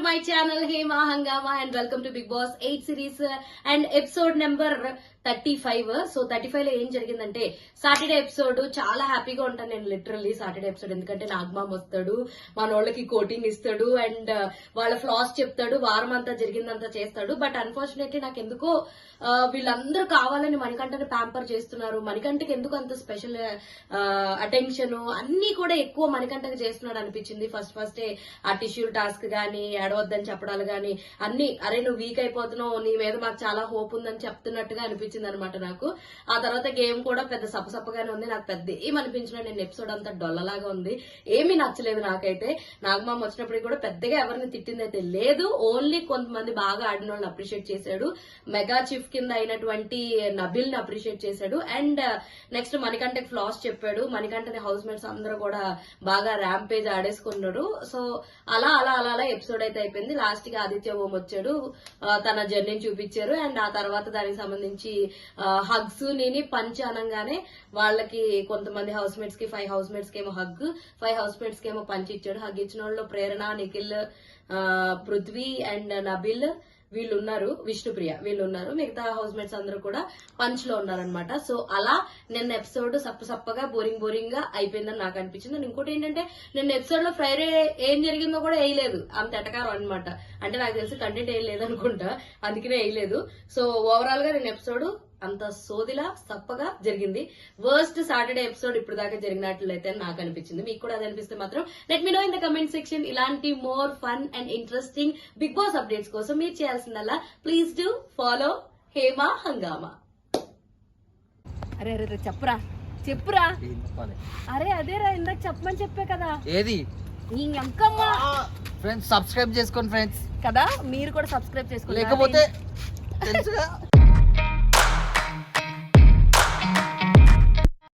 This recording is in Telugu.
my channel Hema Hangama and welcome to Big Boss 8 series and episode number 35. So 35 లో ఏం జరిగిందంటే సాటర్డే ఎపిసోడ్ చాలా హ్యాపీగా ఉంటాను నేను లిటరల్లీ సాటర్డే ఎపిసోడ్. ఎందుకంటే నాగమామ వస్తాడు, మన వాళ్ళకి కోటింగ్ ఇస్తాడు అండ్ వాళ్ళ ఫ్లాస్ చెప్తాడు, వారం అంతా జరిగిందంతా చేస్తాడు. బట్ అన్ఫార్చునేట్లీ నాకు ఎందుకో వీళ్ళందరూ కావాలని మణికంఠని ప్యాంపర్ చేస్తున్నారు. మణికంఠకి ఎందుకు అంత స్పెషల్ అటెన్షన్ అన్ని కూడా ఎక్కువ మణికంఠకి చేస్తున్నాడు అనిపించింది. ఫస్ట్ ఆ టిష్యూ టాస్క్ గానీ ఏడవద్దని చెప్పడాలు గానీ అన్ని, అరే నువ్వు వీక్ అయిపోతున్నావు, నీ మీద మాకు చాలా హోప్ ఉందని చెప్తున్నట్టుగా అనిపించింది అనమాట నాకు. ఆ తర్వాత గేమ్ కూడా పెద్ద సప్పసప్పగానే ఉంది. నాకు పెద్ద ఏమనిపించిన నేను ఎపిసోడ్ అంతా డొల్లలాగా ఉంది, ఏమీ నచ్చలేదు నాకైతే. నాగమామ వచ్చినప్పటికి కూడా పెద్దగా ఎవరిని తిట్టింది అయితే లేదు. ఓన్లీ కొంతమంది బాగా ఆడిన వాళ్ళని అప్రిషియేట్ చేశాడు. మెగా చీఫ్ కింద అయినటువంటి నబిల్ ని అప్రిషియేట్ చేశాడు. అండ్ నెక్స్ట్ మణికంఠకి ఫ్లాస్ చెప్పాడు. మణికంఠని హౌస్ మేట్స్ అందరూ కూడా బాగా ర్యాంపేజ్ ఆడేసుకున్నారు. సో అలా అలా అలా అలా ఎపిసోడ్ అయితే అయిపోయింది. లాస్ట్ కి ఆదిత్య ఓం వచ్చాడు, తన జర్నీని చూపించారు. అండ్ ఆ తర్వాత దానికి సంబంధించి హగ్స్ నేని పంచ్ అనగానే వాళ్ళకి కొంతమంది హౌస్ మేట్స్ కి 5 హౌస్ మేట్స్ కి ఏమో హగ్, 5 హౌస్ మేట్స్ కి ఏమో పంచ్ ఇచ్చాడు. హగ్ ఇచ్చిన వాళ్ళు ప్రేరణ, నిఖిల్, పృథ్వీ అండ్ నబిల్ వీళ్ళు ఉన్నారు, విష్ణుప్రియ వీళ్ళు ఉన్నారు. మిగతా హౌస్ మేట్స్ అందరూ కూడా పంచ్ లో ఉన్నారనమాట. సో అలా నిన్న ఎపిసోడ్ సప్పగా బోరింగ్ గా అయిపోయిందని నాకు అనిపించింది. అండ్ ఇంకోటి ఏంటంటే నిన్న ఎపిసోడ్ లో ఫ్రైడే ఏం జరిగిందో కూడా వేయలేదు, అంత ఎటకారం అనమాట. అంటే నాకు తెలిసి కంటెంట్ వేయలేదు అనుకుంటా, అందుకనే వేయలేదు. సో ఓవరాల్ గా నేను ఎపిసోడ్ అంత సోదిలా సప్పగా జరిగింది. వర్స్ట్ సాటర్డే ఎపిసోడ్ ఇప్పుడు దాకా జరిగినట్లయితే నాకు అనిపించింది. మీకు కూడా అది అనిపిస్తే మాత్రం let me know in the comment section. ఇలాంటి more fun and interesting Bigg Boss updates కోసం మీరు చేయాల్సిందల్లా ప్లీజ్ డూ ఫాలో హేమా హంగామా. అరే అరే చెప్పురా అరే అదేరా ఇందాక చెప్పమని చెప్పే కదా. ఏది ఇంకమ్మా ఫ్రెండ్స్ సబ్స్క్రైబ్ చేసుకోండి ఫ్రెండ్స్ కదా, మీరు కూడా సబ్స్క్రైబ్ చేసుకోండి. లేకపోతే తెలుసుగా